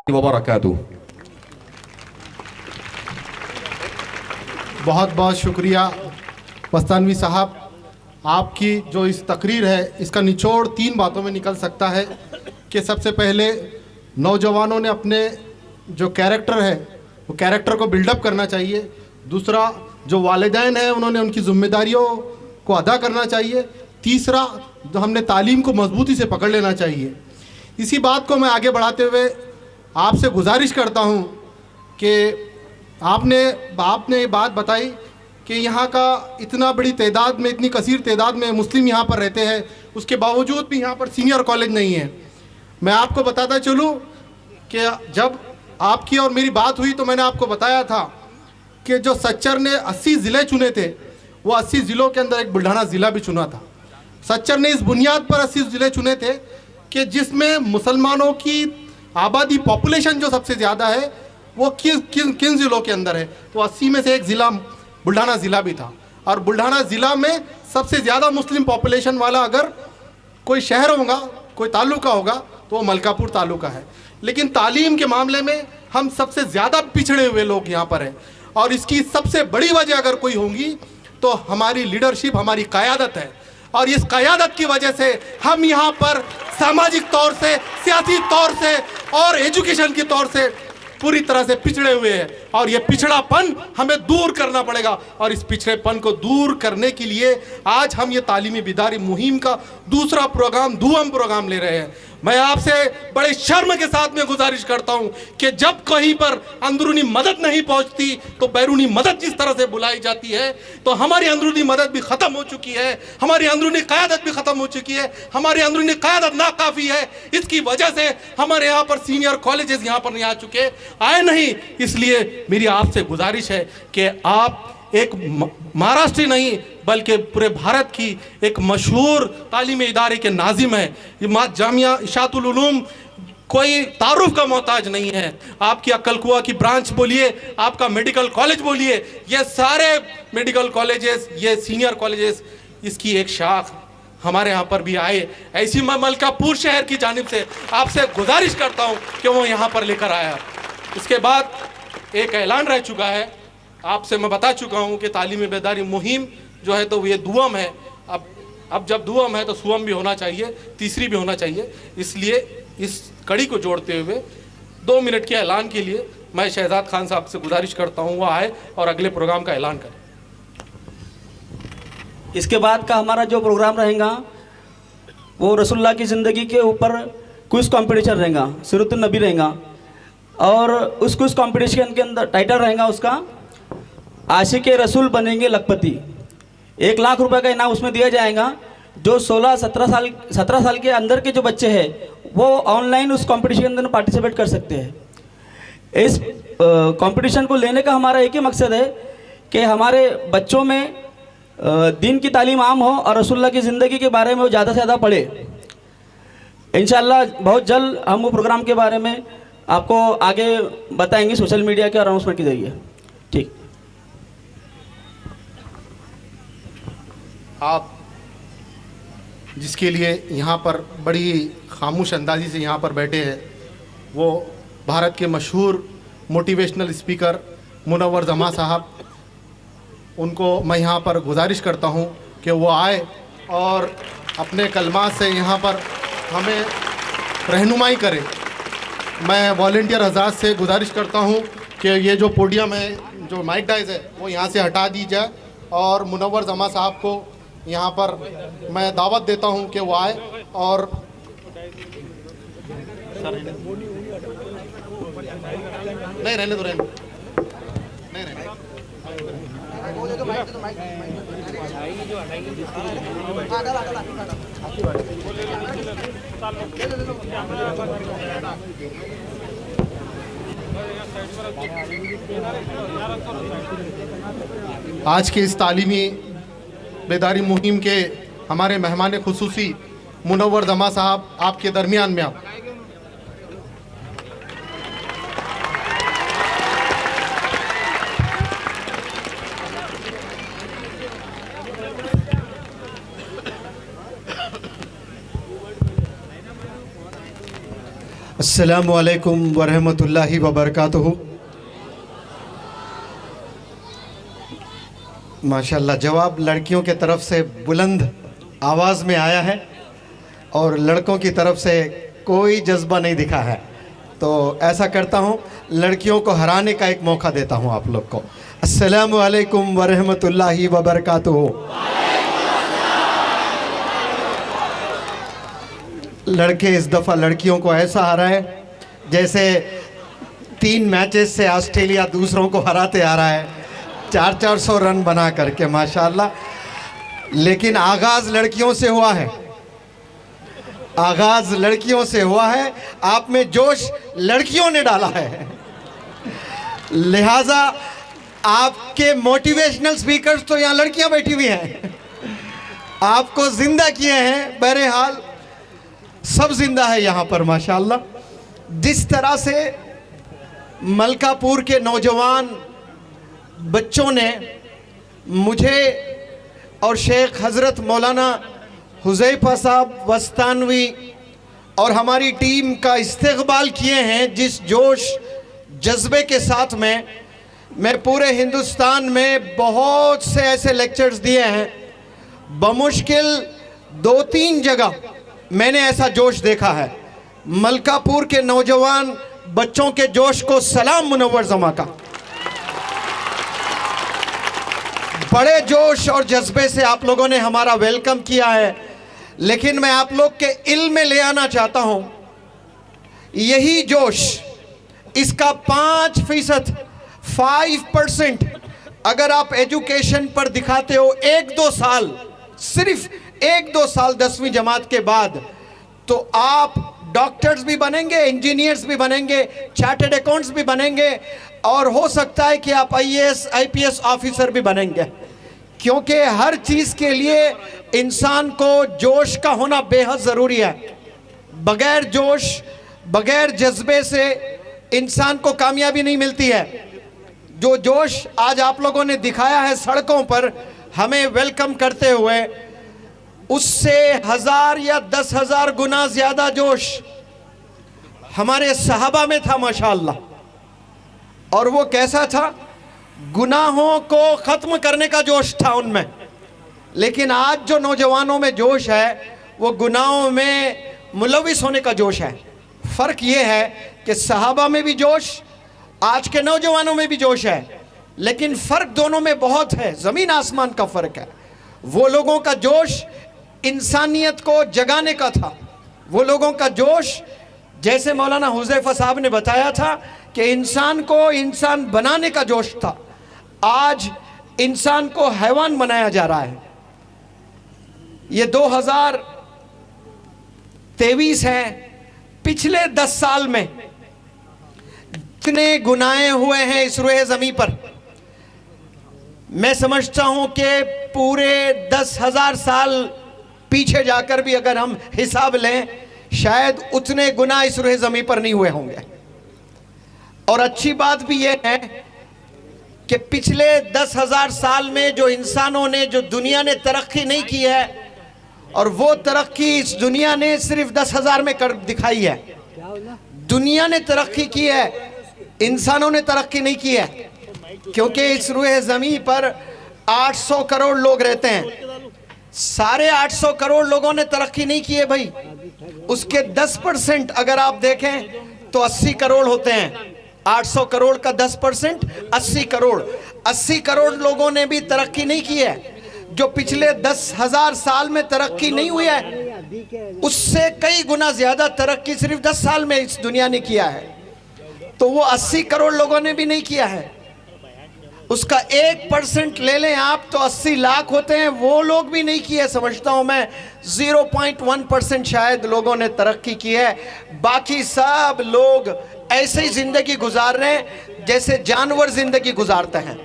वबरकातुहू। बहुत बहुत शुक्रिया मस्तानवी साहब, आपकी जो इस तकरीर है इसका निचोड़ 3 बातों में निकल सकता है कि सबसे पहले नौजवानों ने अपने जो कैरेक्टर है वो कैरेक्टर को बिल्डअप करना चाहिए। दूसरा, जो वालिदैन हैं उन्होंने उनकी ज़िम्मेदारियों को अदा करना चाहिए। तीसरा, जो हमने तालीम को मजबूती से पकड़ लेना चाहिए। इसी बात को मैं आगे बढ़ाते हुए आपसे गुजारिश करता हूँ कि आपने ये बात बताई कि यहाँ का इतना बड़ी तादाद में, इतनी कसीर तादाद में मुस्लिम यहाँ पर रहते हैं, उसके बावजूद भी यहाँ पर सीनियर कॉलेज नहीं है। मैं आपको बताता चलूँ कि जब आपकी और मेरी बात हुई तो मैंने आपको बताया था कि जो सच्चर ने 80 ज़िले चुने थे, वो 80 ज़िलों के अंदर एक बुल्ढाना ज़िला भी चुना था। सच्चर ने इस बुनियाद पर 80 ज़िले चुने थे कि जिसमें मुसलमानों की आबादी, पॉपुलेशन जो सबसे ज़्यादा है वो किन ज़िलों के अंदर है, तो 80 में से एक ज़िला बुल्ढाना ज़िला भी था। और बुल्ढाना ज़िला में सबसे ज़्यादा मुस्लिम पॉपुलेशन वाला अगर कोई शहर होगा, कोई तालुका होगा तो वो मलकापुर तालुका है। लेकिन तालीम के मामले में हम सबसे ज़्यादा पिछड़े हुए लोग यहाँ पर हैं, और इसकी सबसे बड़ी वजह अगर कोई होगी तो हमारी लीडरशिप, हमारी क़यादत है। और इस क़यादत की वजह से हम यहाँ पर सामाजिक तौर से, सियासी तौर से और एजुकेशन के तौर से पूरी तरह से पिछड़े हुए हैं, और ये पिछड़ापन हमें दूर करना पड़ेगा। और इस पिछड़ेपन को दूर करने के लिए आज हम ये तालीमी बेदारी मुहिम का दूसरा प्रोग्राम, दुआम प्रोग्राम ले रहे हैं। मैं आपसे बड़े शर्म के साथ में गुजारिश करता हूं कि जब कहीं पर अंदरूनी मदद नहीं पहुंचती तो बैरूनी मदद जिस तरह से बुलाई जाती है, तो हमारी अंदरूनी मदद भी ख़त्म हो चुकी है, हमारी अंदरूनी क़यादत भी ख़त्म हो चुकी है, हमारी अंदरूनी क़यादत नाकाफ़ी है। इसकी वजह से हमारे यहाँ पर सीनियर कॉलेजेस यहाँ पर नहीं आ चुके, आए नहीं। इसलिए मेरी आपसे गुजारिश है कि आप एक महाराष्ट्र नहीं बल्कि पूरे भारत की एक मशहूर तालीमी इदारे के नाजिम है। ये जामिया इशातुल उलूम कोई तारुफ का मोहताज नहीं है। आपकी अक्कलकुआ की ब्रांच बोलिए, आपका मेडिकल कॉलेज बोलिए, ये सारे मेडिकल कॉलेजेस, ये सीनियर कॉलेजेस, इसकी एक शाख हमारे यहाँ पर भी आए। ऐसी मैं मलकापुर शहर की जानिब से आपसे गुजारिश करता हूँ कि वो यहाँ पर लेकर आया। इसके बाद एक ऐलान रह चुका है, आपसे मैं बता चुका हूँ कि तालीमी बेदारी मुहिम जो है तो ये दुआम है। अब जब दुआम है तो सुअम भी होना चाहिए, तीसरी भी होना चाहिए। इसलिए इस कड़ी को जोड़ते हुए 2 मिनट के ऐलान के लिए मैं शहजाद खान साहब से गुजारिश करता हूँ वो आए और अगले प्रोग्राम का ऐलान करें। इसके बाद का हमारा जो प्रोग्राम रहेगा वो रसूलुल्लाह की ज़िंदगी के ऊपर क्विज़ कंपटीशन रहेगा, सीरतुन नबी रहेगा। और उस क्विज़ कंपटीशन के अंदर टाइटल रहेगा उसका आशिक रसूल बनेंगे लखपति। 1 लाख रुपए का इनाम उसमें दिया जाएगा। जो 17 साल के अंदर के जो बच्चे हैं वो ऑनलाइन उस कंपटीशन के अंदर पार्टिसिपेट कर सकते हैं। इस कंपटीशन को लेने का हमारा एक ही मकसद है कि हमारे बच्चों में दीन की तालीम आम हो और रसूलुल्लाह की ज़िंदगी के बारे में वो ज़्यादा से ज़्यादा पढ़े। इंशाअल्लाह बहुत जल्द हम वो प्रोग्राम के बारे में आपको आगे बताएंगे, सोशल मीडिया के अनाउंसमेंट के जरिए। ठीक, आप जिसके लिए यहाँ पर बड़ी खामोश अंदाजी से यहाँ पर बैठे हैं वो भारत के मशहूर मोटिवेशनल स्पीकर मुनव्वर जमा साहब, उनको मैं यहाँ पर गुजारिश करता हूँ कि वो आए और अपने कलमात से यहाँ पर हमें रहनुमाई करें। मैं वॉलंटियर हज़रात से गुजारिश करता हूँ कि ये जो पोडियम है, जो माइक डाइज है, वो यहाँ से हटा दी जाए और मुनव्वर जमा साहब को यहाँ पर मैं दावत देता हूँ कि वो आए। और नहीं रहने दो, नहीं रहने। आज के इस तालीमी बेदारी मुहिम के हमारे मेहमान खुसूसी मुनव्वर जमा साहब आपके दरमियान में आप अस्सलामु अलैकुम वरहमतुल्लाहि वबरकातुहू। माशाल्लाह जवाब लड़कियों के तरफ से बुलंद आवाज़ में आया है और लड़कों की तरफ से कोई जज्बा नहीं दिखा है। तो ऐसा करता हूँ, लड़कियों को हराने का एक मौका देता हूँ आप लोग को। अस्सलामु अलैकुम वरहमतुल्लाहि वबरकातुहू। लड़के इस दफ़ा लड़कियों को ऐसा हराए जैसे 3 मैचेस से ऑस्ट्रेलिया दूसरों को हराते आ रहा है, 400 रन बना करके माशाल्लाह। लेकिन आगाज़ लड़कियों से हुआ है, आगाज़ लड़कियों से हुआ है। आप में जोश लड़कियों ने डाला है, लिहाजा आपके मोटिवेशनल स्पीकर्स तो यहाँ लड़कियाँ बैठी हुई हैं, आपको जिंदा किए हैं। बहरहाल सब जिंदा है यहाँ पर माशाल्लाह। जिस तरह से मलकापुर के नौजवान बच्चों ने मुझे और शेख हज़रत मौलाना हुज़ैफ़ा साहब वस्तानवी और हमारी टीम का इस्तक़बाल किए हैं, जिस जोश जज्बे के साथ में मैं पूरे हिंदुस्तान में बहुत से ऐसे लेक्चर्स दिए हैं, बमुश्किल 2-3 जगह मैंने ऐसा जोश देखा है। मलकापुर के नौजवान बच्चों के जोश को सलाम मुनव्वर जमा का। बड़े जोश और जज्बे से आप लोगों ने हमारा वेलकम किया है, लेकिन मैं आप लोग के इल्म में ले आना चाहता हूं, यही जोश, इसका 5%, 5% अगर आप एजुकेशन पर दिखाते हो 1-2 साल, सिर्फ 1-2 साल 10वीं जमात के बाद, तो आप डॉक्टर्स भी बनेंगे, इंजीनियर्स भी बनेंगे, चार्टर्ड अकाउंट्स भी बनेंगे और हो सकता है कि आप IAS IPS ऑफिसर भी बनेंगे। क्योंकि हर चीज़ के लिए इंसान को जोश का होना बेहद ज़रूरी है। बग़ैर जोश, बग़ैर जज्बे से इंसान को कामयाबी नहीं मिलती है। जो जोश आज आप लोगों ने दिखाया है सड़कों पर हमें वेलकम करते हुए, उससे 1000 या 10,000 गुना ज़्यादा जोश हमारे सहाबा में था माशाअल्लाह। और वो कैसा था? गुनाहों को ख़त्म करने का जोश था उनमें। लेकिन आज जो नौजवानों में जोश है वो गुनाहों में मुलविस होने का जोश है। फ़र्क ये है कि सहाबा में भी जोश, आज के नौजवानों में भी जोश है, लेकिन फ़र्क दोनों में बहुत है, ज़मीन आसमान का फ़र्क है। वो लोगों का जोश इंसानियत को जगाने का था, वो लोगों का जोश जैसे मौलाना हुज़ैफ़ा साहब ने बताया था कि इंसान को इंसान बनाने का जोश था। आज इंसान को हैवान बनाया जा रहा है। ये 2023 है, पिछले 10 साल में इतने गुनाहें हुए हैं इस रुए ज़मीं पर, मैं समझता हूं कि पूरे 10,000 साल पीछे जाकर भी अगर हम हिसाब लें, शायद उतने गुनाह इस रुए ज़मीं पर नहीं हुए होंगे। और अच्छी बात भी यह है कि पिछले 10,000 साल में जो इंसानों ने, जो दुनिया ने तरक्की नहीं की है, और वो तरक्की इस दुनिया ने सिर्फ 10,000 में कर दिखाई है। दुनिया ने तरक्की की है, इंसानों ने तरक्की नहीं की है। क्योंकि इस रुए ज़मीं पर 800 करोड़ लोग रहते हैं, सारे 800 करोड़ लोगों ने तरक्की नहीं की है भाई। उसके 10% अगर आप देखें तो 80 करोड़ होते हैं। 800 करोड़ का 10% 80 करोड़, 80 करोड़ लोगों ने भी तरक्की नहीं की है। जो पिछले 10,000 साल में तरक्की नहीं हुई है, उससे कई गुना ज्यादा तरक्की सिर्फ 10 साल में इस दुनिया ने किया है। तो वो 80 करोड़ लोगों ने भी नहीं किया है। उसका 1% ले लें आप तो 80 लाख होते हैं, वो लोग भी नहीं किए। समझता हूं मैं 0.1% शायद लोगों ने तरक्की की है। बाकी सब लोग ऐसे ही जिंदगी गुजार रहे हैं जैसे जानवर जिंदगी गुजारते हैं।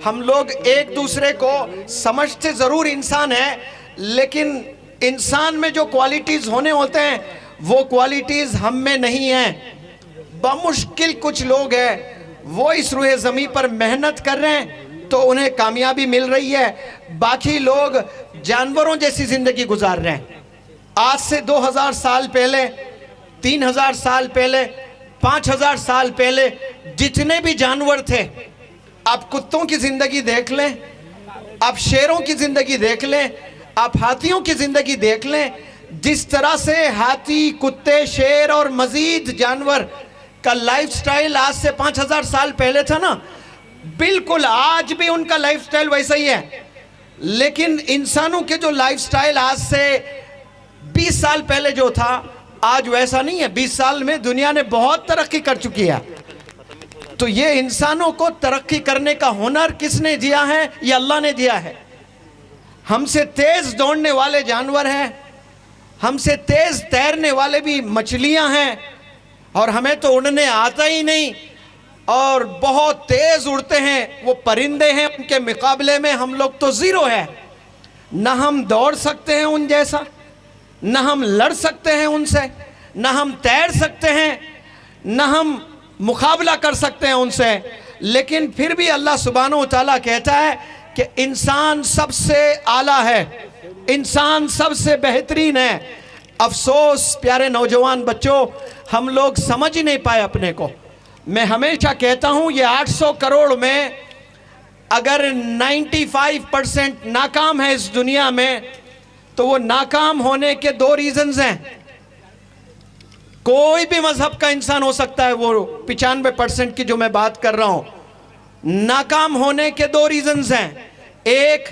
हम लोग एक दूसरे को समझते ज़रूर इंसान है, लेकिन इंसान में जो क्वालिटीज़ होने होते हैं वो क्वालिटीज़ हम में नहीं हैं। बमुश्किल कुछ लोग हैं वो इस रुए ज़मीन पर मेहनत कर रहे हैं तो उन्हें कामयाबी मिल रही है, बाकी लोग जानवरों जैसी ज़िंदगी गुजार रहे हैं। आज से 2000 साल पहले 3000 साल पहले, 5000 साल पहले जितने भी जानवर थे, आप कुत्तों की जिंदगी देख लें, आप शेरों की जिंदगी देख लें, आप हाथियों की जिंदगी देख लें, जिस तरह से हाथी, कुत्ते, शेर और मजीद जानवर का लाइफस्टाइल आज से 5000 साल पहले था ना, बिल्कुल आज भी उनका लाइफस्टाइल वैसा ही है। लेकिन इंसानों के जो लाइफस्टाइल आज से 20 साल पहले जो था, आज वैसा नहीं है। 20 साल में दुनिया ने बहुत तरक्की कर चुकी है। तो ये इंसानों को तरक्की करने का हुनर किसने दिया है? ये अल्लाह ने दिया है। हमसे तेज दौड़ने वाले जानवर हैं, हमसे तेज तैरने वाले भी मछलियां हैं, और हमें तो उड़ने आता ही नहीं और बहुत तेज उड़ते हैं वो परिंदे हैं, उनके मुकाबले में हम लोग तो जीरो है। ना हम दौड़ सकते हैं उन जैसा, ना हम लड़ सकते हैं उनसे, ना हम तैर सकते हैं, ना हम मुकाबला कर सकते हैं उनसे। लेकिन फिर भी अल्लाह सुब्हानहू तआला कहता है कि इंसान सबसे आला है, इंसान सबसे बेहतरीन है। अफसोस प्यारे नौजवान बच्चों, हम लोग समझ ही नहीं पाए अपने को। मैं हमेशा कहता हूँ ये 800 करोड़ में अगर 95% नाकाम है इस दुनिया में, तो वो नाकाम होने के 2 रीजंस हैं। कोई भी मजहब का इंसान हो सकता है, वो 95% की जो मैं बात कर रहा हूं, नाकाम होने के 2 रीजंस हैं। एक,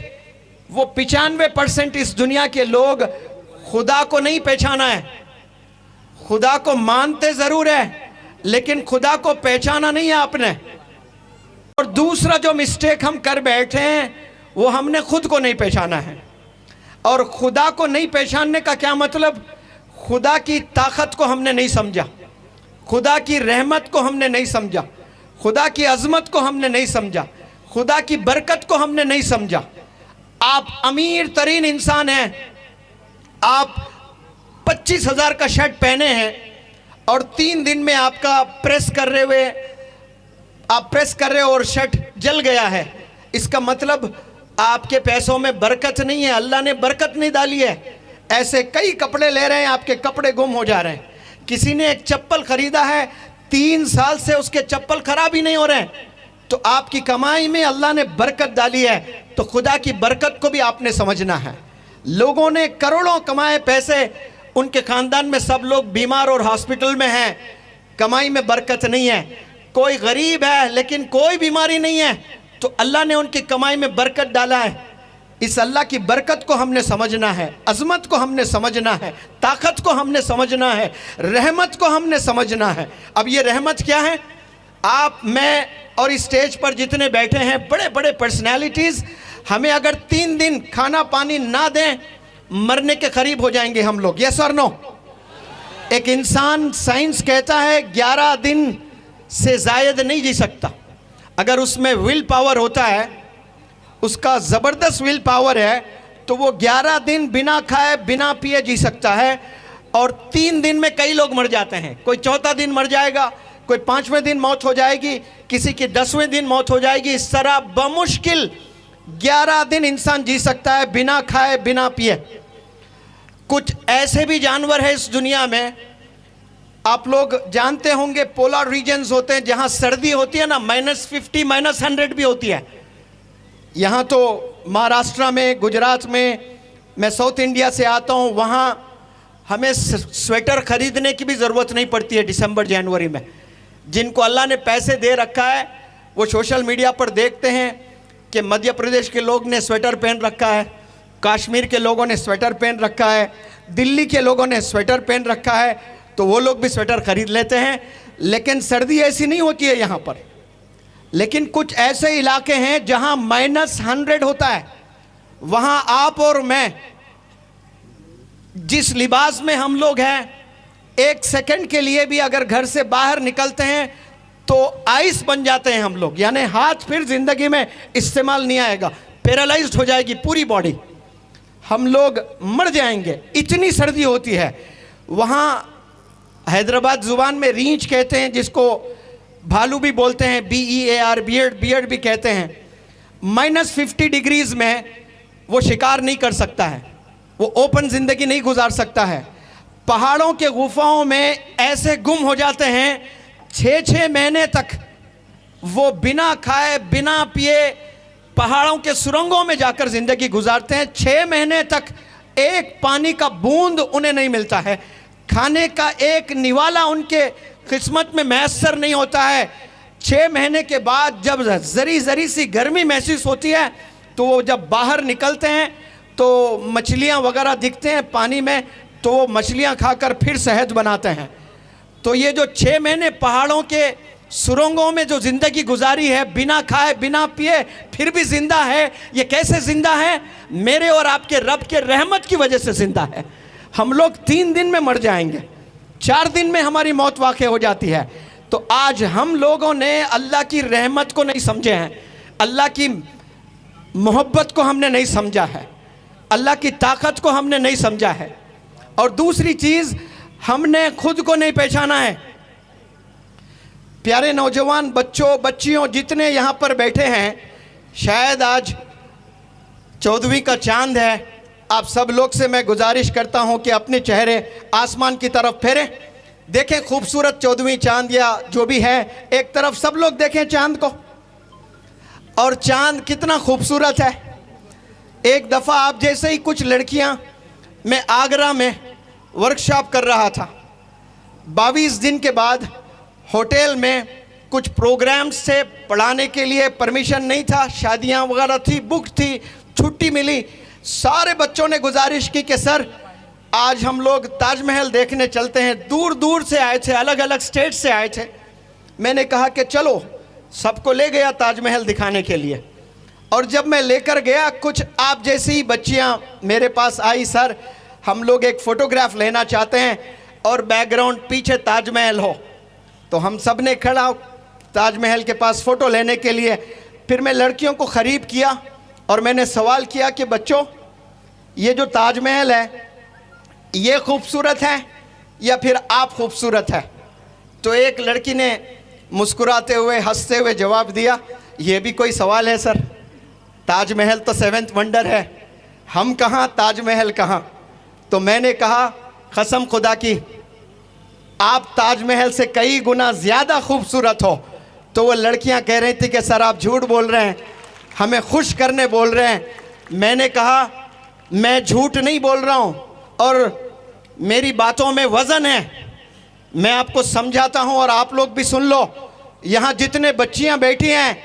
वो 95% इस दुनिया के लोग खुदा को नहीं पहचाना है, खुदा को मानते जरूर है लेकिन खुदा को पहचाना नहीं है आपने। और दूसरा जो मिस्टेक हम कर बैठे हैं, वो हमने खुद को नहीं पहचाना है। और खुदा को नहीं पहचानने का क्या मतलब? खुदा की ताकत को हमने नहीं समझा, खुदा की रहमत को हमने नहीं समझा, खुदा की अजमत को हमने नहीं समझा, खुदा की बरकत को हमने नहीं समझा। आप अमीर तरीन इंसान हैं, आप 25,000 का शर्ट पहने हैं और 3 दिन में आपका प्रेस कर रहे हो और शर्ट जल गया है। इसका मतलब आपके पैसों में बरकत नहीं है, अल्लाह ने बरकत नहीं डाली है। ऐसे कई कपड़े ले रहे हैं, आपके कपड़े गुम हो जा रहे हैं। किसी ने एक चप्पल खरीदा है, 3 साल से उसके चप्पल खराब ही नहीं हो रहे हैं, तो आपकी कमाई में अल्लाह ने बरकत डाली है। तो खुदा की बरकत को भी आपने समझना है। लोगों ने करोड़ों कमाए पैसे, उनके खानदान में सब लोग बीमार और हॉस्पिटल में हैं, कमाई में बरकत नहीं है। कोई गरीब है लेकिन कोई बीमारी नहीं है, तो अल्लाह ने उनकी कमाई में बरकत डाला है। इस अल्लाह की बरकत को हमने समझना है, अज़मत को हमने समझना है, ताकत को हमने समझना है, रहमत को हमने समझना है। अब ये रहमत क्या है? आप, मैं और इस स्टेज पर जितने बैठे हैं बड़े बड़े पर्सनैलिटीज़, हमें अगर 3 दिन खाना पानी ना दें, मरने के करीब हो जाएंगे हम लोग। यस और नो? एक इंसान, साइंस कहता है 11 दिन से ज़ायद नहीं जी सकता। अगर उसमें विल पावर होता है, उसका ज़बरदस्त विल पावर है, तो वो 11 दिन बिना खाए बिना पिए जी सकता है। और 3 दिन में कई लोग मर जाते हैं। कोई 4था दिन मर जाएगा, कोई 5वें दिन मौत हो जाएगी, किसी की 10वें दिन मौत हो जाएगी। इस तरह बमुश्किल 11 दिन इंसान जी सकता है बिना खाए बिना पिए। कुछ ऐसे भी जानवर हैं इस दुनिया में, आप लोग जानते होंगे, पोलर रीजन्स होते हैं जहाँ सर्दी होती है ना, -50 -100 भी होती है। यहाँ तो महाराष्ट्र में, गुजरात में, मैं साउथ इंडिया से आता हूँ, वहाँ हमें स्वेटर खरीदने की भी ज़रूरत नहीं पड़ती है दिसंबर जनवरी में। जिनको अल्लाह ने पैसे दे रखा है, वो सोशल मीडिया पर देखते हैं कि मध्य प्रदेश के लोग ने स्वेटर पहन रखा है, कश्मीर के लोगों ने स्वेटर पहन रखा है, दिल्ली के लोगों ने स्वेटर पहन रखा है, तो वो लोग भी स्वेटर खरीद लेते हैं। लेकिन सर्दी ऐसी नहीं होती है यहाँ पर। लेकिन कुछ ऐसे इलाके हैं जहाँ -100 होता है, वहाँ आप और मैं, जिस लिबास में हम लोग हैं, 1 सेकंड के लिए भी अगर घर से बाहर निकलते हैं तो आइस बन जाते हैं हम लोग, यानी हाथ फिर जिंदगी में इस्तेमाल नहीं आएगा, पैरालाइज्ड हो जाएगी पूरी बॉडी, हम लोग मर जाएंगे, इतनी सर्दी होती है वहाँ। हैदराबाद ज़ुबान में रींच कहते हैं, जिसको भालू भी बोलते हैं, BEAR, बियर्ड भी कहते हैं। -50 डिग्रीज में वो शिकार नहीं कर सकता है, वो ओपन ज़िंदगी नहीं गुजार सकता है। पहाड़ों के गुफाओं में ऐसे गुम हो जाते हैं, 6-6 महीने तक वो बिना खाए बिना पिए पहाड़ों के सुरंगों में जाकर जिंदगी गुजारते हैं। 6 महीने तक एक पानी का बूंद उन्हें नहीं मिलता है, खाने का एक निवाला उनके किस्मत में मैसर नहीं होता है। 6 महीने के बाद जब जरी जरी सी गर्मी महसूस होती है तो वो जब बाहर निकलते हैं तो मछलियाँ वगैरह दिखते हैं पानी में, तो वो मछलियाँ खाकर फिर शहद बनाते हैं। तो ये जो 6 महीने पहाड़ों के सुरंगों में जो ज़िंदगी गुजारी है, बिना खाए बिना पिए फिर भी ज़िंदा है, ये कैसे ज़िंदा है? मेरे और आपके रब के रहमत की वजह से ज़िंदा है। हम लोग 3 दिन में मर जाएंगे, 4 दिन में हमारी मौत वाक़ई हो जाती है। तो आज हम लोगों ने अल्लाह की रहमत को नहीं समझे हैं, अल्लाह की मोहब्बत को हमने नहीं समझा है, अल्लाह की ताकत को हमने नहीं समझा है। और दूसरी चीज़, हमने खुद को नहीं पहचाना है। प्यारे नौजवान बच्चों बच्चियों जितने यहाँ पर बैठे हैं, शायद आज 14वीं का चांद है। आप सब लोग से मैं गुजारिश करता हूँ कि अपने चेहरे आसमान की तरफ फेरें, देखें खूबसूरत 14वीं चांद या जो भी है, एक तरफ सब लोग देखें चांद को, और चांद कितना खूबसूरत है। एक दफ़ा आप जैसे ही कुछ लड़कियाँ, मैं आगरा में वर्कशॉप कर रहा था, 22 दिन के बाद होटल में कुछ प्रोग्राम्स से पढ़ाने के लिए परमिशन नहीं था, शादियां वगैरह थी, बुक थी, छुट्टी मिली। सारे बच्चों ने गुजारिश की कि सर आज हम लोग ताजमहल देखने चलते हैं। दूर दूर से आए थे, अलग अलग स्टेट से आए थे। मैंने कहा कि चलो, सबको ले गया ताजमहल दिखाने के लिए। और जब मैं लेकर गया, कुछ आप जैसी ही बच्चियां मेरे पास आई, सर हम लोग एक फ़ोटोग्राफ लेना चाहते हैं और बैकग्राउंड पीछे ताजमहल हो। तो हम सब ने खड़ा ताजमहल के पास फ़ोटो लेने के लिए। फिर मैं लड़कियों को ख़रीब किया और मैंने सवाल किया कि बच्चों, ये जो ताजमहल है ये खूबसूरत है या फिर आप खूबसूरत है? तो एक लड़की ने मुस्कुराते हुए हंसते हुए जवाब दिया, ये भी कोई सवाल है सर, ताजमहल तो 7th वंडर है, हम कहाँ ताजमहल कहाँ। तो मैंने कहा कसम खुदा की, आप ताजमहल से कई गुना ज़्यादा खूबसूरत हो। तो वो लड़कियां कह रही थी कि सर आप झूठ बोल रहे हैं, हमें खुश करने बोल रहे हैं। मैंने कहा मैं झूठ नहीं बोल रहा हूँ और मेरी बातों में वज़न है, मैं आपको समझाता हूँ और आप लोग भी सुन लो। यहाँ जितने बच्चियाँ बैठी हैं,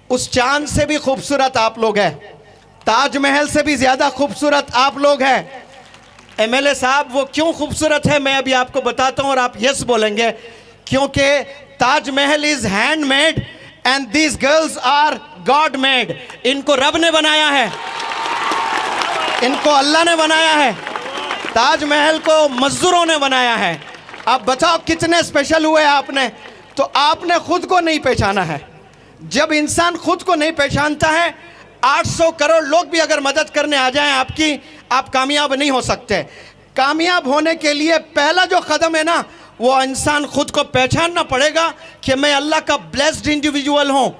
उस चांद से भी खूबसूरत आप लोग हैं, ताजमहल से भी ज़्यादा खूबसूरत आप लोग हैं। एमएलए साहब वो क्यों खूबसूरत है मैं अभी आपको बताता हूँ और आप यस बोलेंगे, क्योंकि Taj Mahal is handmade and these girls are god made. इनको रब ने बनाया है, इनको अल्लाह ने बनाया है, ताजमहल को मजदूरों ने बनाया है। आप बताओ कितने स्पेशल हुए आपने। तो आपने खुद को नहीं पहचाना है। जब इंसान खुद को नहीं पहचानता है, 800 करोड़ लोग भी अगर मदद करने आ जाएं आपकी, आप कामयाब नहीं हो सकते। कामयाब होने के लिए पहला जो कदम है ना, वो इंसान खुद को पहचानना पड़ेगा कि मैं अल्लाह का ब्लेस्ड इंडिविजुअल हूँ।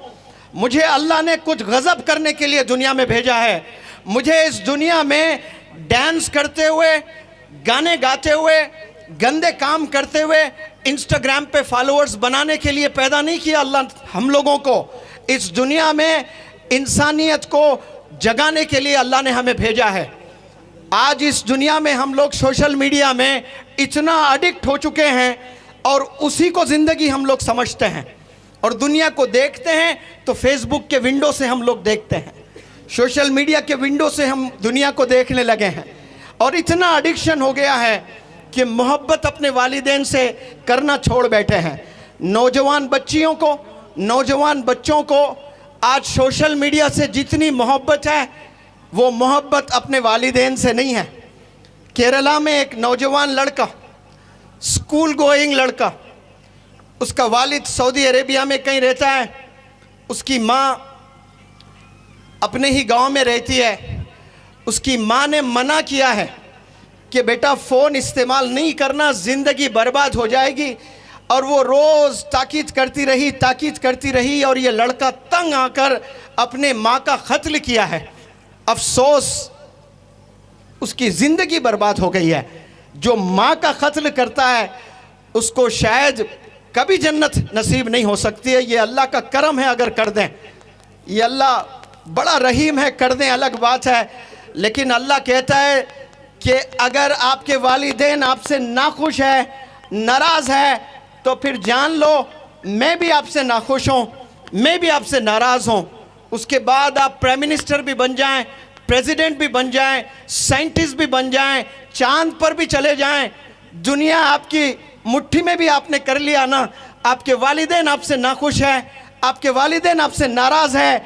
मुझे अल्लाह ने कुछ गज़ब करने के लिए दुनिया में भेजा है। मुझे इस दुनिया में डांस करते हुए, गाने गाते हुए, गंदे काम करते हुए, इंस्टाग्राम पे फॉलोअर्स बनाने के लिए पैदा नहीं किया अल्लाह हम लोगों को। इस दुनिया में इंसानियत को जगाने के लिए अल्लाह ने हमें भेजा है। आज इस दुनिया में हम लोग सोशल मीडिया में इतना एडिक्ट हो चुके हैं और उसी को ज़िंदगी हम लोग समझते हैं और दुनिया को देखते हैं तो फेसबुक के विंडो से हम लोग देखते हैं, सोशल मीडिया के विंडो से हम दुनिया को देखने लगे हैं और इतना एडिक्शन हो गया है कि मोहब्बत अपने वालिदैन से करना छोड़ बैठे हैं। नौजवान बच्चियों को, नौजवान बच्चों को आज सोशल मीडिया से जितनी मोहब्बत है, वो मोहब्बत अपने वालिदैन से नहीं है। केरला में एक नौजवान लड़का, स्कूल गोइंग लड़का, उसका वालिद सऊदी अरेबिया में कहीं रहता है, उसकी माँ अपने ही गांव में रहती है। उसकी माँ ने मना किया है कि बेटा फ़ोन इस्तेमाल नहीं करना, ज़िंदगी बर्बाद हो जाएगी। और वो रोज़ ताकीद करती रही और ये लड़का तंग आकर अपने माँ का कत्ल किया है। अफसोस, उसकी ज़िंदगी बर्बाद हो गई है। जो माँ का कत्ल करता है उसको शायद कभी जन्नत नसीब नहीं हो सकती है। ये अल्लाह का करम है अगर कर दें, ये अल्लाह बड़ा रहीम है, कर दें अलग बात है। लेकिन अल्लाह कहता है कि अगर आपके वालिदैन आपसे नाखुश है, नाराज़ है, तो फिर जान लो मैं भी आपसे नाखुश हूँ, मैं भी आपसे नाराज़ हूँ। उसके बाद आप प्राइम मिनिस्टर भी बन जाएं, प्रेसिडेंट भी बन जाएं, साइंटिस्ट भी बन जाएं, चांद पर भी चले जाएं, दुनिया आपकी मुट्ठी में भी आपने कर लिया ना, आपके वालिदैन आपसे नाखुश है, आपके वालिदैन आपसे नाराज़ है,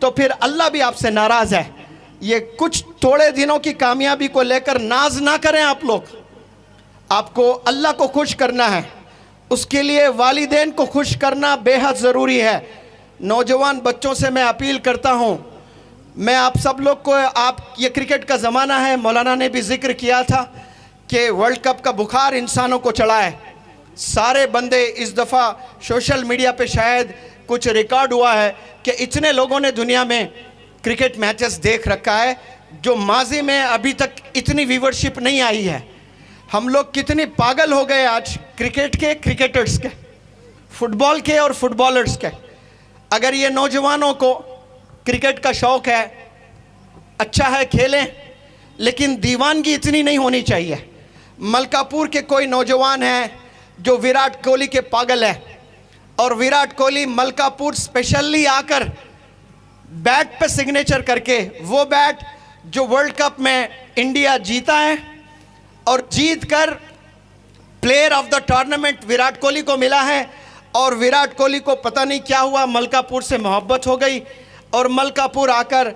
तो फिर अल्लाह भी आपसे नाराज़ है। ये कुछ थोड़े दिनों की कामयाबी को लेकर नाज ना करें आप लोग। आपको अल्लाह को खुश करना है, उसके लिए वालिदैन को खुश करना बेहद ज़रूरी है। नौजवान बच्चों से मैं अपील करता हूँ, मैं आप सब लोग को, आप ये क्रिकेट का ज़माना है, मौलाना ने भी जिक्र किया था कि वर्ल्ड कप का बुखार इंसानों को चढ़ा है। सारे बंदे इस दफ़ा सोशल मीडिया पे शायद कुछ रिकॉर्ड हुआ है कि इतने लोगों ने दुनिया में क्रिकेट मैचेस देख रखा है जो माजी में अभी तक इतनी व्यूवरशिप नहीं आई है। हम लोग कितने पागल हो गए आज क्रिकेट के, क्रिकेटर्स के, फुटबॉल के और फुटबॉलर्स के। अगर ये नौजवानों को क्रिकेट का शौक़ है, अच्छा है, खेलें, लेकिन दीवानगी इतनी नहीं होनी चाहिए। मलकापुर के कोई नौजवान हैं जो विराट कोहली के पागल है, और विराट कोहली मलकापुर स्पेशली आकर बैट पे सिग्नेचर करके, वो बैट जो वर्ल्ड कप में इंडिया जीता है और जीत कर player of the tournament Virat Kohli को मिला है, और विराट कोहली को पता नहीं क्या हुआ, मलकापुर से मोहब्बत हो गई और मलकापुर आकर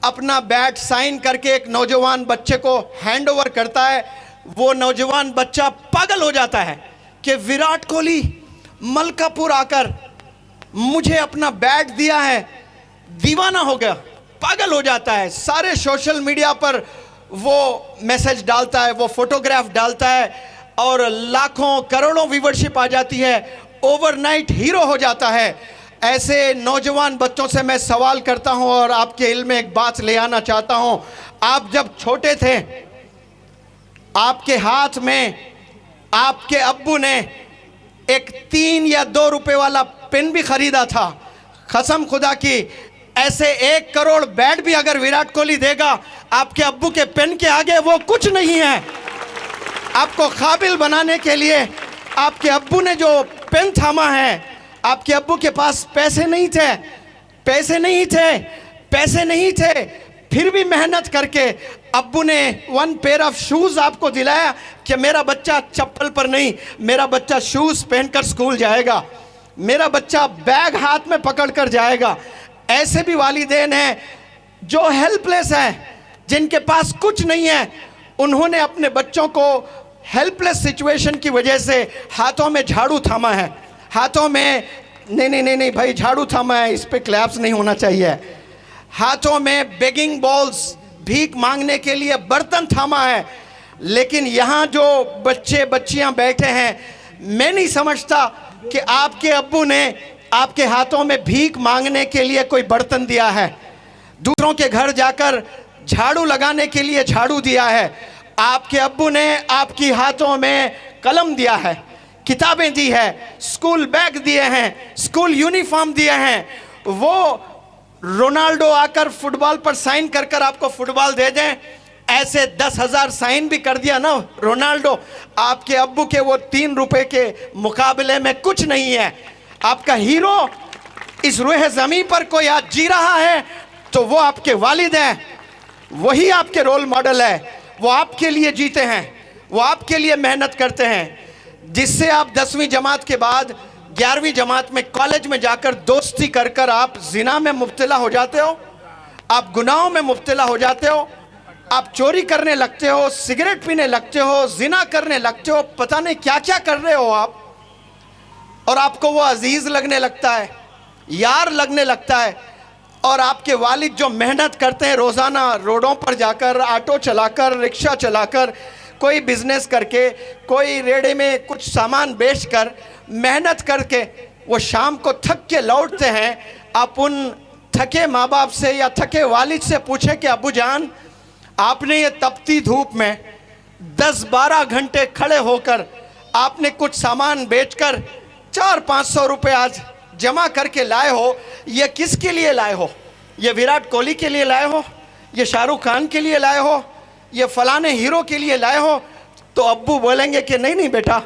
अपना बैट साइन करके एक नौजवान बच्चे को हैंड ओवर करता है। वो नौजवान बच्चा पागल हो जाता है कि विराट कोहली मलकापुर आकर मुझे अपना बैट दिया है, दीवाना हो गया, पागल हो जाता है। सारे सोशल मीडिया पर वो मैसेज डालता है, वो फोटोग्राफ डालता है और लाखों करोड़ों व्यूवरशिप आ जाती है, ओवरनाइट हीरो हो जाता है। ऐसे नौजवान बच्चों से मैं सवाल करता हूं और आपके इल्म में एक बात ले आना चाहता हूं। आप जब छोटे थे, आपके हाथ में आपके अब्बू ने एक 3 या 2 रुपए वाला पेन भी खरीदा था। कसम खुदा की, ऐसे 1 करोड़ बैट भी अगर विराट कोहली देगा, आपके अब्बू के पेन के आगे वो कुछ नहीं है। आपको काबिल बनाने के लिए आपके अब्बू ने जो पेन थामा है, आपके अब्बू के पास पैसे नहीं थे, पैसे नहीं थे, पैसे नहीं थे, फिर भी मेहनत करके अब्बू ने 1 पेयर ऑफ शूज़ आपको दिलाया कि मेरा बच्चा चप्पल पर नहीं, मेरा बच्चा शूज़ पहनकर स्कूल जाएगा, मेरा बच्चा बैग हाथ में पकड़ कर जाएगा। ऐसे भी वालिदैन हैं जो हेल्पलेस हैं, जिनके पास कुछ नहीं है। उन्होंने अपने बच्चों को हेल्पलेस सिचुएशन की वजह से हाथों में झाड़ू थामा है, हाथों में नहीं भाई, झाड़ू थामा है, इस पे क्लैप्स नहीं होना चाहिए। हाथों में बेगिंग बॉल्स, भीख मांगने के लिए बर्तन थामा है। लेकिन यहाँ जो बच्चे बच्चियाँ बैठे हैं, मैं नहीं समझता कि आपके अब्बू ने आपके हाथों में भीख मांगने के लिए कोई बर्तन दिया है, दूसरों के घर जाकर झाड़ू लगाने के लिए झाड़ू दिया है। आपके अब्बू ने आपकी हाथों में कलम दिया है, किताबें दी है, स्कूल बैग दिए हैं, स्कूल यूनिफॉर्म दिए हैं। वो रोनाल्डो आकर फुटबॉल पर साइन कर कर आपको फुटबॉल दे दें, ऐसे 10,000 साइन भी कर दिया ना रोनाल्डो, आपके अब्बू के वो 3 रुपए के मुकाबले में कुछ नहीं है। आपका हीरो इस रूह ज़मीं पर कोई आज जी रहा है तो वो आपके वालिद हैं, वही आपके रोल मॉडल है। वो आपके लिए जीते हैं, वो आपके लिए मेहनत करते हैं। जिससे आप 10वीं जमात के बाद 11वीं जमात में कॉलेज में जाकर दोस्ती कर कर आप जिना में मुब्तला हो जाते हो, आप गुनाहों में मुब्तला हो जाते हो, आप चोरी करने लगते हो, सिगरेट पीने लगते हो, जिना करने लगते हो, पता नहीं क्या क्या कर रहे हो आप, और आपको वो अजीज़ लगने लगता है, यार लगने लगता है। और आपके वालिद जो मेहनत करते हैं रोज़ाना रोडों पर जाकर, ऑटो चलाकर, रिक्शा चलाकर, कोई बिजनेस करके, कोई रेड़े में कुछ सामान बेचकर, मेहनत करके वो शाम को थक के लौटते हैं। आप उन थके माँ बाप से या थके वालिद से पूछें कि अब्बू जान, आपने ये तपती धूप में 10-12 घंटे खड़े होकर आपने कुछ सामान बेचकर 400-500 रुपए आज जमा करके लाए हो, ये किसके लिए लाए हो? ये विराट कोहली के लिए लाए हो? ये शाहरुख खान के लिए लाए हो? ये फलाने हीरो के लिए लाए हो? तो अब्बू बोलेंगे कि नहीं नहीं बेटा,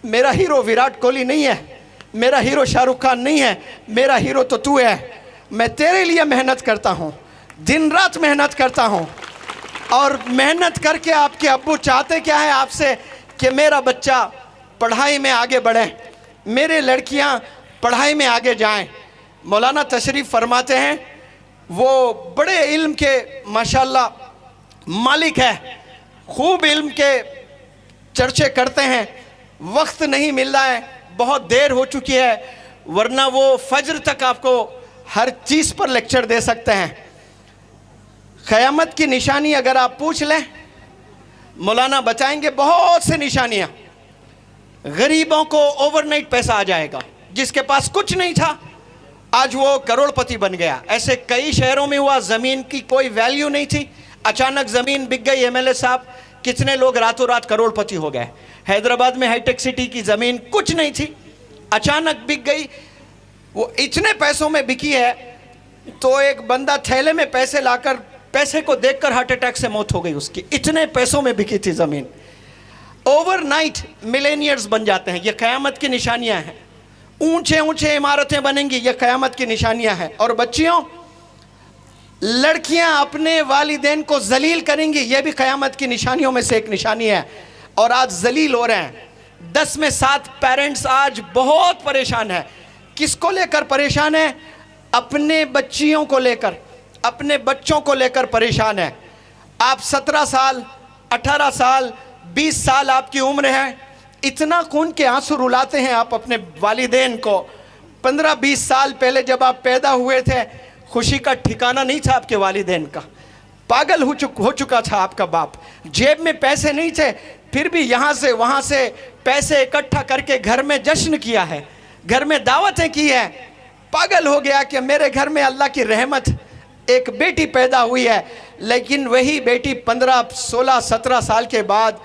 मेरा हीरो विराट कोहली नहीं है, मेरा हीरो शाहरुख खान नहीं है, मेरा हीरो तो तू है। मैं तेरे लिए मेहनत करता हूँ, दिन रात मेहनत करता हूँ। और मेहनत करके आपके अब्बू चाहते क्या है आपसे? कि मेरा बच्चा पढ़ाई में आगे बढ़े, मेरे लड़कियाँ पढ़ाई में आगे जाएं। मौलाना तशरीफ़ फरमाते हैं, वो बड़े इल्म के माशाल्लाह मालिक है, खूब इल्म के चर्चे करते हैं। वक्त नहीं मिल रहा है, बहुत देर हो चुकी है, वरना वो फजर तक आपको हर चीज़ पर लेक्चर दे सकते हैं। क़यामत की निशानी अगर आप पूछ लें, मौलाना बताएंगे बहुत से निशानियाँ। गरीबों को ओवरनाइट पैसा आ जाएगा, जिसके पास कुछ नहीं था आज वो करोड़पति बन गया। ऐसे कई शहरों में हुआ, ज़मीन की कोई वैल्यू नहीं थी, अचानक ज़मीन बिक गई। एमएलए साहब, कितने लोग रातों रात करोड़पति हो गए। हैदराबाद में हाईटेक सिटी की ज़मीन कुछ नहीं थी, अचानक बिक गई। वो इतने पैसों में बिकी है, तो एक बंदा थैले में पैसे लाकर, पैसे को देखकर हार्ट अटैक से मौत हो गई उसकी, इतने पैसों में बिकी थी ज़मीन। ओवरनाइट मिलेनियर्स बन जाते हैं, ये क़यामत की निशानियां हैं। ऊंचे ऊंचे इमारतें बनेंगी, ये क़यामत की निशानियां हैं। और बच्चियों, लड़कियां अपने वालिदैन को जलील करेंगी, ये भी क़यामत की निशानियों में से एक निशानी है। और आज जलील हो रहे हैं। 10 में 7 पेरेंट्स आज बहुत परेशान हैं। किसको लेकर परेशान है? अपने बच्चियों को लेकर, अपने बच्चों को लेकर परेशान है। आप 17 साल, 18 साल, 20 साल आपकी उम्र है, इतना खून के आंसू रुलाते हैं आप अपने वालिदैन को। 15-20 साल पहले जब आप पैदा हुए थे, खुशी का ठिकाना नहीं था आपके वालिदैन का। पागल हो चुका था आपका बाप। जेब में पैसे नहीं थे, फिर भी यहाँ से वहाँ से पैसे इकट्ठा करके घर में जश्न किया है, घर में दावतें की है। पागल हो गया कि मेरे घर में अल्लाह की रहमत, एक बेटी पैदा हुई है। लेकिन वही बेटी 15, 16, 17 साल के बाद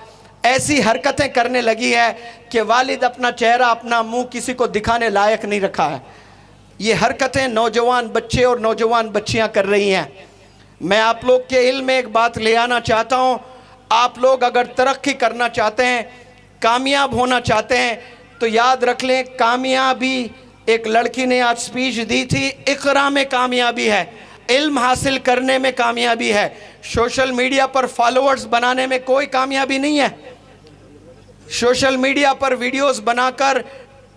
ऐसी हरकतें करने लगी है कि वालिद अपना चेहरा, अपना मुंह किसी को दिखाने लायक नहीं रखा है। ये हरकतें नौजवान बच्चे और नौजवान बच्चियां कर रही हैं। मैं आप लोग के इल्म में एक बात ले आना चाहता हूँ। आप लोग अगर तरक्की करना चाहते हैं, कामयाब होना चाहते हैं, तो याद रख लें, कामयाबी, एक लड़की ने आज स्पीच दी थी, इक़रा में कामयाबी है, इल्म हासिल करने में कामयाबी है। सोशल मीडिया पर फॉलोअर्स बनाने में कोई कामयाबी नहीं है। सोशल मीडिया पर वीडियोस बनाकर,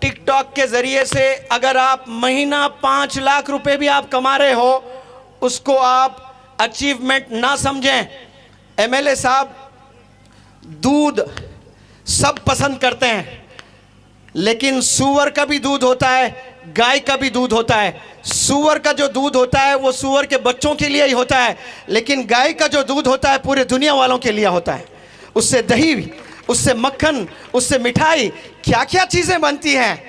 टिकटॉक के ज़रिए से अगर आप महीना 5 लाख रुपए भी आप कमा रहे हो, उसको आप अचीवमेंट ना समझें। एमएलए साहब, दूध सब पसंद करते हैं, लेकिन सूअर का भी दूध होता है, गाय का भी दूध होता है। सूअर का जो दूध होता है वो सूअर के बच्चों के लिए ही होता है, लेकिन गाय का जो दूध होता है पूरे दुनिया वालों के लिए होता है। उससे दही, उससे मक्खन, उससे मिठाई, क्या क्या चीज़ें बनती हैं।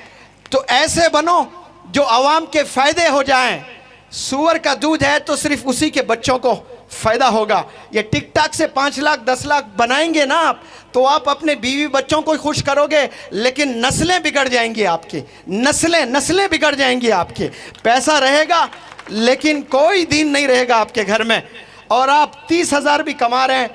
तो ऐसे बनो जो आवाम के फ़ायदे हो जाएं। सूअर का दूध है तो सिर्फ उसी के बच्चों को फ़ायदा होगा। ये टिकटॉक से 5 लाख 10 लाख बनाएंगे ना आप, तो आप अपने बीवी बच्चों को खुश करोगे, लेकिन नस्लें बिगड़ जाएंगी आपकी, नस्लें बिगड़ जाएंगी आपकी। पैसा रहेगा लेकिन कोई दीन नहीं रहेगा आपके घर में। और आप 30,000 भी कमा रहे हैं,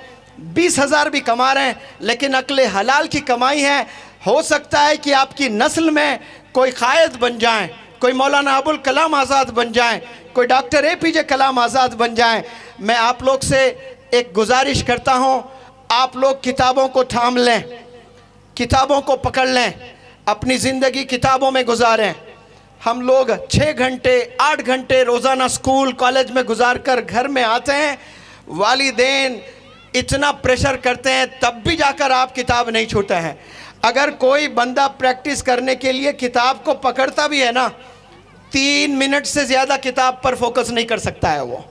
20,000 भी कमा रहे हैं, लेकिन अक्ल हलाल की कमाई है। हो सकता है कि आपकी नस्ल में कोई कायद बन जाए, कोई मौलाना अबुल कलाम आज़ाद बन जाए, कोई डॉक्टर APJ कलाम आज़ाद बन जाए। मैं आप लोग से एक गुजारिश करता हूँ, आप लोग किताबों को थाम लें, किताबों को पकड़ लें, अपनी ज़िंदगी किताबों में गुजारें। हम लोग 6 घंटे 8 घंटे रोज़ाना स्कूल कॉलेज में गुजार कर घर में आते हैं, वालिदैन इतना प्रेशर करते हैं, तब भी जाकर आप किताब नहीं छूते हैं। अगर कोई बंदा प्रैक्टिस करने के लिए किताब को पकड़ता भी है ना, 3 मिनट से ज़्यादा किताब पर फोकस नहीं कर सकता है वो।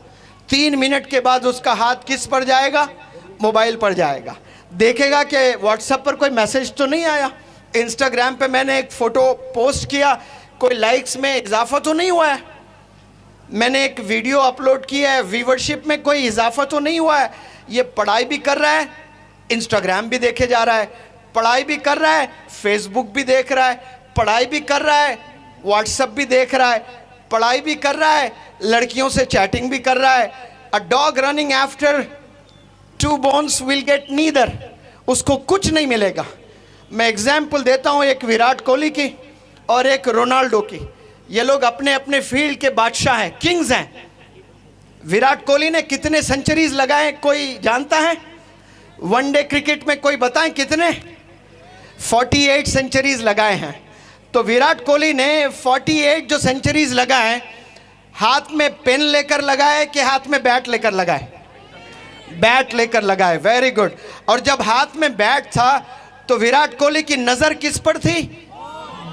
3 मिनट के बाद उसका हाथ किस पर जाएगा? मोबाइल पर जाएगा। देखेगा कि व्हाट्सएप पर कोई मैसेज तो नहीं आया, इंस्टाग्राम पे मैंने एक फ़ोटो पोस्ट किया, कोई लाइक्स में इजाफा तो नहीं हुआ है, मैंने एक वीडियो अपलोड की है, व्यूवरशिप में कोई इजाफा तो नहीं हुआ है। ये पढ़ाई भी कर रहा है इंस्टाग्राम भी देखे जा रहा है, पढ़ाई भी कर रहा है, फेसबुक भी देख रहा है, पढ़ाई भी कर रहा है, व्हाट्सएप भी देख रहा है, पढ़ाई भी कर रहा है, लड़कियों से चैटिंग भी कर रहा है। A dog running after two bones will get neither, उसको कुछ नहीं मिलेगा। मैं एग्जाम्पल देता हूँ एक विराट कोहली की और एक रोनाल्डो की। ये लोग अपने अपने फील्ड के बादशाह हैं, किंग्स हैं। विराट कोहली ने कितने सेंचुरीज लगाए कोई जानता है? वनडे क्रिकेट में कोई बताएं कितने? 48 सेंचुरीज लगाए हैं। तो विराट कोहली ने 48 जो सेंचुरीज लगाए, हाथ में पेन लेकर लगाए कि हाथ में बैट लेकर लगाए? बैट लेकर लगाए, वेरी गुड। और जब हाथ में बैट था तो विराट कोहली की नज़र किस पर थी?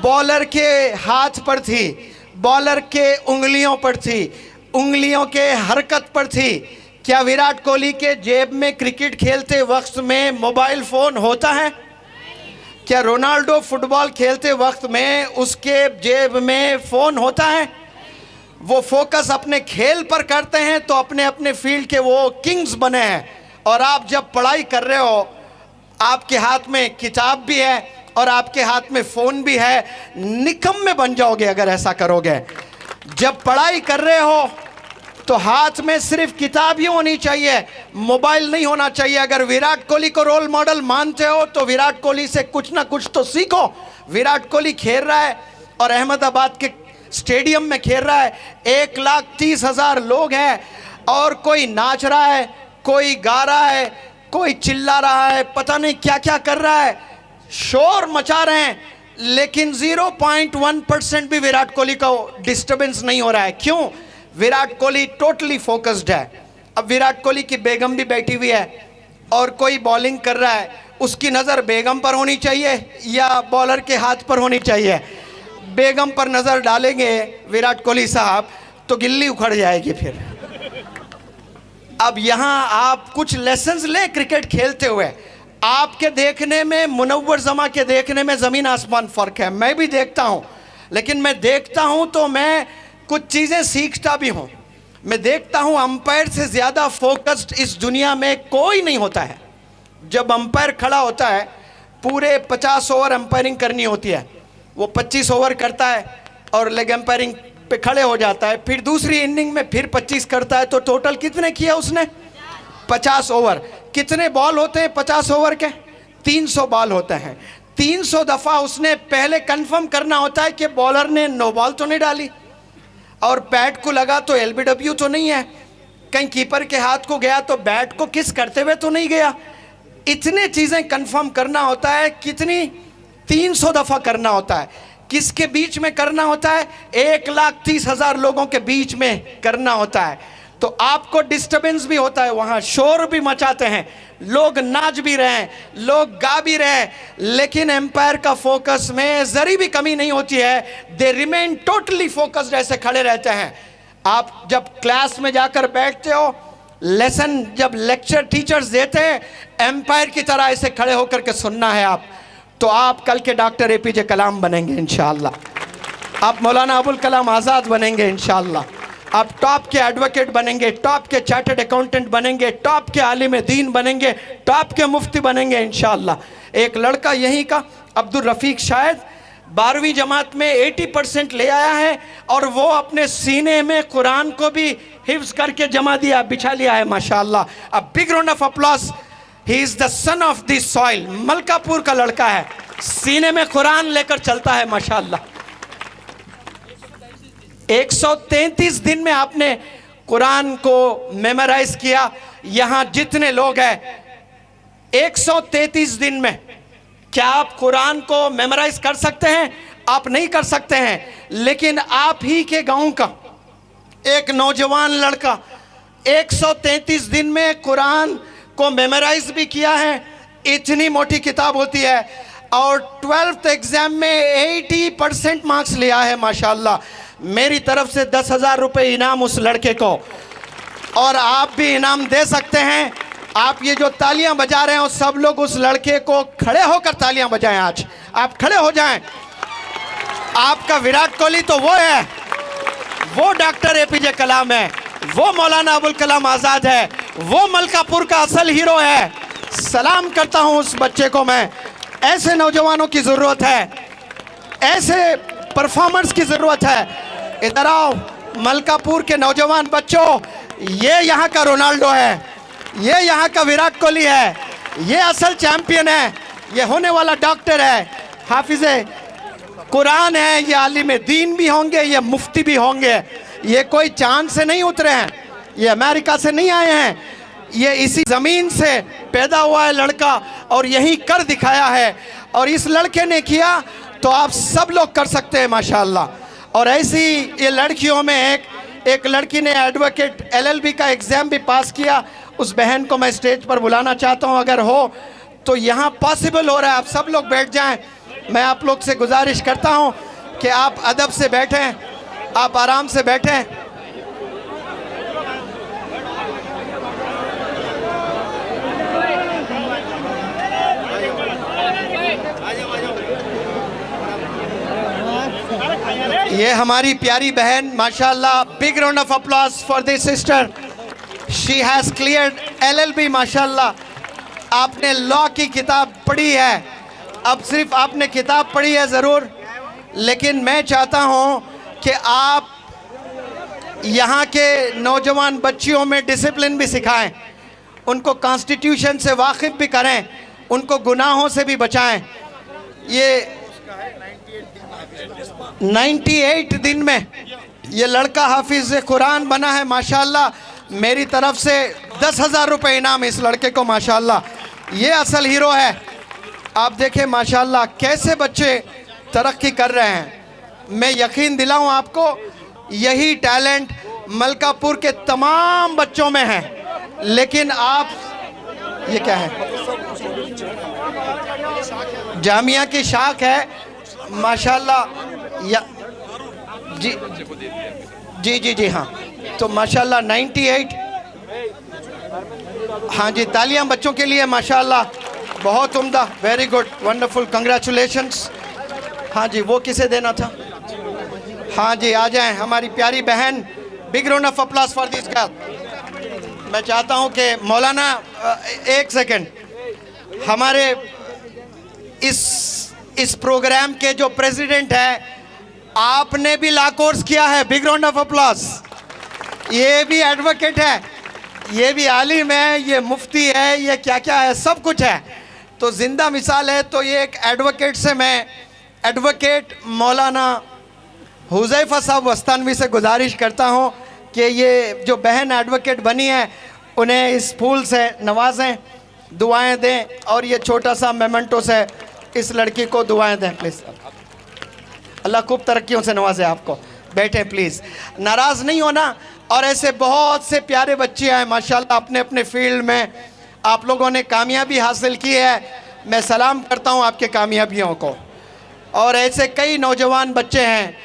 बॉलर के हाथ पर थी, बॉलर के उंगलियों पर थी, उंगलियों के हरकत पर थी। क्या विराट कोहली के जेब में क्रिकेट खेलते वक्त में मोबाइल फ़ोन होता है? क्या रोनाल्डो फुटबॉल खेलते वक्त में उसके जेब में फ़ोन होता है? वो फोकस अपने खेल पर करते हैं तो अपने अपने फील्ड के वो किंग्स बने हैं। और आप जब पढ़ाई कर रहे हो, आपके हाथ में किताब भी है और आपके हाथ में फ़ोन भी है, निकम्मे बन जाओगे अगर ऐसा करोगे। जब पढ़ाई कर रहे हो तो हाथ में सिर्फ किताब ही होनी चाहिए, मोबाइल नहीं होना चाहिए। अगर विराट कोहली को रोल मॉडल मानते हो तो विराट कोहली से कुछ ना कुछ तो सीखो। विराट कोहली खेल रहा है और अहमदाबाद के स्टेडियम में खेल रहा है, 1,30,000 लोग हैं और कोई नाच रहा है, कोई गा रहा है, कोई चिल्ला रहा है, पता नहीं क्या क्या कर रहा है, शोर मचा रहे हैं, लेकिन 0.1% भी विराट कोहली का डिस्टर्बेंस नहीं हो रहा है। क्यों? विराट कोहली टोटली फोकस्ड है। अब विराट कोहली की बेगम भी बैठी हुई है और कोई बॉलिंग कर रहा है, उसकी नज़र बेगम पर होनी चाहिए या बॉलर के हाथ पर होनी चाहिए? बेगम पर नज़र डालेंगे विराट कोहली साहब तो गिल्ली उखड़ जाएगी फिर। अब यहाँ आप कुछ लेसन्स लें क्रिकेट खेलते हुए। आपके देखने में, मुनव्वर जमा के देखने में ज़मीन आसमान फ़र्क है। मैं भी देखता हूँ, लेकिन मैं देखता हूँ तो मैं कुछ चीज़ें सीखता भी हूँ। मैं देखता हूँ अंपायर से ज़्यादा फोकस्ड इस दुनिया में कोई नहीं होता है। जब अंपायर खड़ा होता है, पूरे 50 ओवर अंपायरिंग करनी होती है, वो 25 ओवर करता है और लेग अंपायरिंग पे खड़े हो जाता है, फिर दूसरी इनिंग में फिर 25 करता है। तो टोटल कितने किया उसने? 50 ओवर। कितने बॉल होते हैं 50 ओवर के? 300 बॉल होते हैं। 300 दफ़ा उसने पहले कंफर्म करना होता है कि बॉलर ने नो बॉल तो नहीं डाली और बैट को लगा तो LBW तो नहीं है, कहीं कीपर के हाथ को गया तो बैट को किस करते हुए तो नहीं गया। इतने चीज़ें कंफर्म करना होता है। कितनी? 300 दफ़ा करना होता है। किसके बीच में करना होता है? 1,30,000 लोगों के बीच में करना होता है। तो आपको डिस्टर्बेंस भी होता है, वहाँ शोर भी मचाते हैं, लोग नाच भी रहे हैं, लोग गा भी रहे हैं, लेकिन एम्पायर का फोकस में जरी भी कमी नहीं होती है। दे रिमेन टोटली फोकस्ड, ऐसे खड़े रहते हैं। आप जब क्लास में जाकर बैठते हो, लेसन जब लेक्चर टीचर्स देते हैं, एम्पायर की तरह ऐसे खड़े होकर के सुनना है आप, तो आप कल के डॉक्टर APJ कलाम बनेंगे इंशाअल्लाह। आप मौलाना अबुल कलाम आज़ाद बनेंगे इंशाअल्लाह। आप टॉप के एडवोकेट बनेंगे, टॉप के चार्टर्ड अकाउंटेंट बनेंगे, टॉप के आलिम दीन बनेंगे, टॉप के मुफ्ती बनेंगे इंशाअल्लाह। एक लड़का यहीं का अब्दुल रफ़ीक शायद 12वीं जमात में 80% ले आया है और वो अपने सीने में कुरान को भी हिफ्ज करके जमा दिया, बिछा लिया है माशाअल्लाह। A big round of applause. He is the son of this soil. Malkapur का लड़का है, सीने में कुरान लेकर चलता है माशाअल्लाह। 133 दिन में आपने कुरान को मेमोराइज किया। यहाँ जितने लोग हैं 133 दिन में, क्या आप कुरान को मेमोराइज कर सकते हैं? आप नहीं कर सकते हैं। लेकिन आप ही के गांव का एक नौजवान लड़का 133 दिन में कुरान को मेमोराइज भी किया है। इतनी मोटी किताब होती है और 12th एग्जाम में 80% मार्क्स लिया है माशाअल्लाह। मेरी तरफ से 10,000 रुपये इनाम उस लड़के को, और आप भी इनाम दे सकते हैं। आप ये जो तालियां बजा रहे हो, सब लोग उस लड़के को खड़े होकर तालियां बजाएं। आज आप खड़े हो जाएं। आपका विराट कोहली तो वो है, वो डॉक्टर APJ कलाम है, वो मौलाना अबुल कलाम आज़ाद है, वो मलकापुर का असल हीरो है। सलाम करता हूं उस बच्चे को मैं। ऐसे नौजवानों की ज़रूरत है, ऐसे परफॉर्मेंस की ज़रूरत है। इधर आओ मलकापुर के नौजवान बच्चों, ये यहाँ का रोनाल्डो है, ये यहाँ का विराट कोहली है, ये असल चैंपियन है, ये होने वाला डॉक्टर है, हाफिज़े कुरान है, ये आलिम दीन भी होंगे, ये मुफ्ती भी होंगे। ये कोई चांद से नहीं उतरे हैं, ये अमेरिका से नहीं आए हैं, ये इसी ज़मीन से पैदा हुआ है लड़का और यही कर दिखाया है। और इस लड़के ने किया तो आप सब लोग कर सकते हैं माशाअल्लाह। और ऐसी ये लड़कियों में एक लड़की ने एडवोकेट LLB का एग्ज़ाम भी पास किया। उस बहन को मैं स्टेज पर बुलाना चाहता हूं, अगर हो तो यहाँ पॉसिबल हो रहा है, आप सब लोग बैठ जाएं। मैं आप लोग से गुजारिश करता हूं कि आप अदब से बैठें, आप आराम से बैठें। ये हमारी प्यारी बहन माशाल्लाह, big round of applause for this sister. She has cleared LLB माशाल्लाह। आपने लॉ की किताब पढ़ी है, अब सिर्फ आपने किताब पढ़ी है ज़रूर, लेकिन मैं चाहता हूँ कि आप यहाँ के नौजवान बच्चियों में डिसिप्लिन भी सिखाएं, उनको कॉन्स्टिट्यूशन से वाकिफ़ भी करें, उनको गुनाहों से भी बचाएं। ये 98 दिन में ये लड़का हाफिज़ कुरान बना है माशाल्लाह। मेरी तरफ से 10,000 रुपये इनाम इस लड़के को माशाल्लाह। ये असल हीरो है। आप देखें माशाल्लाह कैसे बच्चे तरक्की कर रहे हैं। मैं यकीन दिलाऊं आपको, यही टैलेंट मलकापुर के तमाम बच्चों में है। लेकिन आप, ये क्या है, जामिया की शाख है माशाल्लाह। या जी जी जी जी हाँ, तो माशाल्लाह 98। हाँ जी, तालियां बच्चों के लिए माशाल्लाह, बहुत उम्दा, वेरी गुड, वंडरफुल, कंग्रेचुलेशंस। हाँ जी, वो किसे देना था? हाँ जी, आ जाएं हमारी प्यारी बहन। Big round of applause for this girl. मैं चाहता हूँ कि मौलाना एक सेकंड, हमारे इस प्रोग्राम के जो प्रेसिडेंट है, आपने भी लॉ कोर्स किया है, बिग राउंड ऑफ अप्लॉज। ये भी एडवोकेट है, ये भी आलिम है, ये मुफ्ती है, ये क्या क्या है, सब कुछ है, तो जिंदा मिसाल है। तो ये एक एडवोकेट से मैं एडवोकेट मौलाना हुज़ैफ़ा साहब वस्तानवी से गुजारिश करता हूँ कि ये जो बहन एडवोकेट बनी है उन्हें इस फूल से नवाजें, दुआएं दें, और ये छोटा सा मेमेंटो से इस लड़की को दुआएं दें प्लीज़। अल्लाह खूब तरक्कियों से नवाजे आपको। बैठें प्लीज़, नाराज़ नहीं होना। और ऐसे बहुत से प्यारे बच्चे हैं माशाल्लाह, अपने अपने फील्ड में आप लोगों ने कामयाबी हासिल की है। मैं सलाम करता हूं आपके कामयाबियों को। और ऐसे कई नौजवान बच्चे हैं।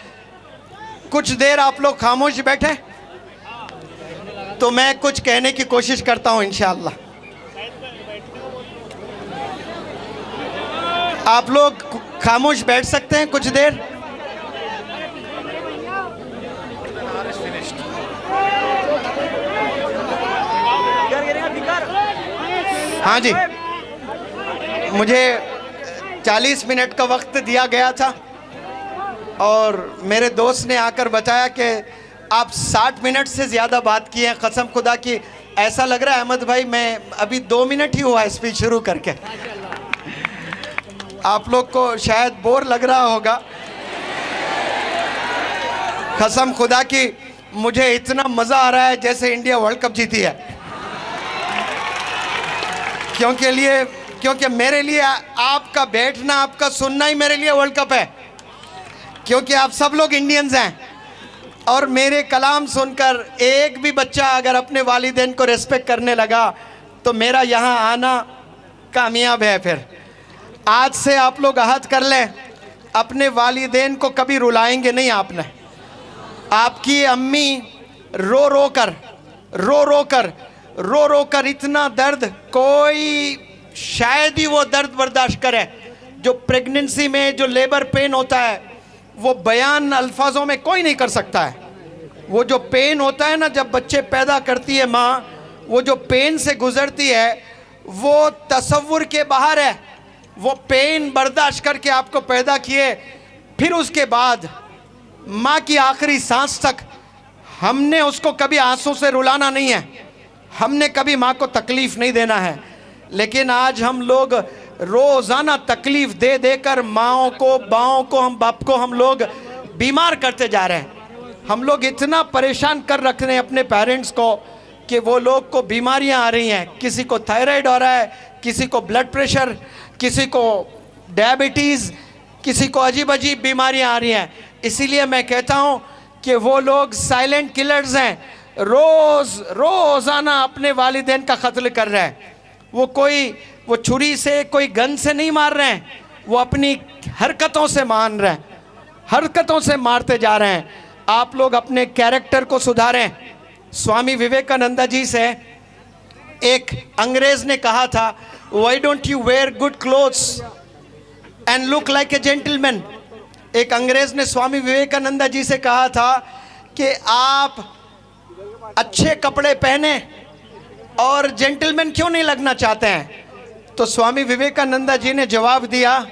कुछ देर आप लोग खामोश बैठे तो मैं कुछ कहने की कोशिश करता हूं इंशाअल्लाह। आप लोग खामोश बैठ सकते हैं कुछ देर। हाँ जी, मुझे 40 मिनट का वक्त दिया गया था और मेरे दोस्त ने आकर बताया कि आप 60 मिनट से ज़्यादा बात किए हैं। कसम खुदा की ऐसा लग रहा है अहमद भाई, मैं अभी 2 मिनट ही हुआ स्पीच शुरू करके। आप लोग को शायद बोर लग रहा होगा। कसम खुदा की मुझे इतना मज़ा आ रहा है जैसे इंडिया वर्ल्ड कप जीती है। क्योंकि मेरे लिए आपका बैठना, आपका सुनना ही मेरे लिए वर्ल्ड कप है। क्योंकि आप सब लोग इंडियंस हैं और मेरे कलाम सुनकर एक भी बच्चा अगर अपने वालिदैन को रिस्पेक्ट करने लगा तो मेरा यहाँ आना कामयाब है। फिर आज से आप लोग अहद कर लें, अपने वालिदैन को कभी रुलाएंगे नहीं आपने। आपकी अम्मी रो रो कर इतना दर्द कोई शायद ही वो दर्द बर्दाश्त करे जो प्रेगनेंसी में जो लेबर पेन होता है, वो बयान अल्फाजों में कोई नहीं कर सकता है। वो जो पेन होता है ना, जब बच्चे पैदा करती है माँ, वो जो पेन से गुजरती है वो तसव्वुर के बाहर है। वो पेन बर्दाश्त करके आपको पैदा किए, फिर उसके बाद माँ की आखिरी सांस तक हमने उसको कभी आंसू से रुलाना नहीं है, हमने कभी माँ को तकलीफ़ नहीं देना है। लेकिन आज हम लोग रोज़ाना तकलीफ़ दे देकर माँओं को, बाओं को, हम बाप को हम लोग बीमार करते जा रहे हैं। हम लोग इतना परेशान कर रख रहे हैं अपने पेरेंट्स को कि वो लोग को बीमारियां आ रही हैं। किसी को थायराइड हो रहा है, किसी को ब्लड प्रेशर, किसी को डायबिटीज़, किसी को अजीब अजीब बीमारियां आ रही हैं। इसीलिए मैं कहता हूं कि वो लोग साइलेंट किलर्स हैं, रोज़ाना अपने वालिदैन का कत्ल कर रहे हैं। वो छुरी से, कोई गन से नहीं मार रहे हैं, वो अपनी हरकतों से मान रहे हैं, हरकतों से मारते जा रहे हैं। आप लोग अपने कैरेक्टर को सुधारें। स्वामी विवेकानंद जी से एक अंग्रेज ने कहा था, why don't you wear good clothes and look like a gentleman. एक अंग्रेज ने स्वामी विवेकानंद जी से कहा था कि आप अच्छे कपड़े पहने और जेंटलमैन क्यों नहीं लगना चाहते हैं। तो स्वामी विवेकानंद जी ने जवाब दिया,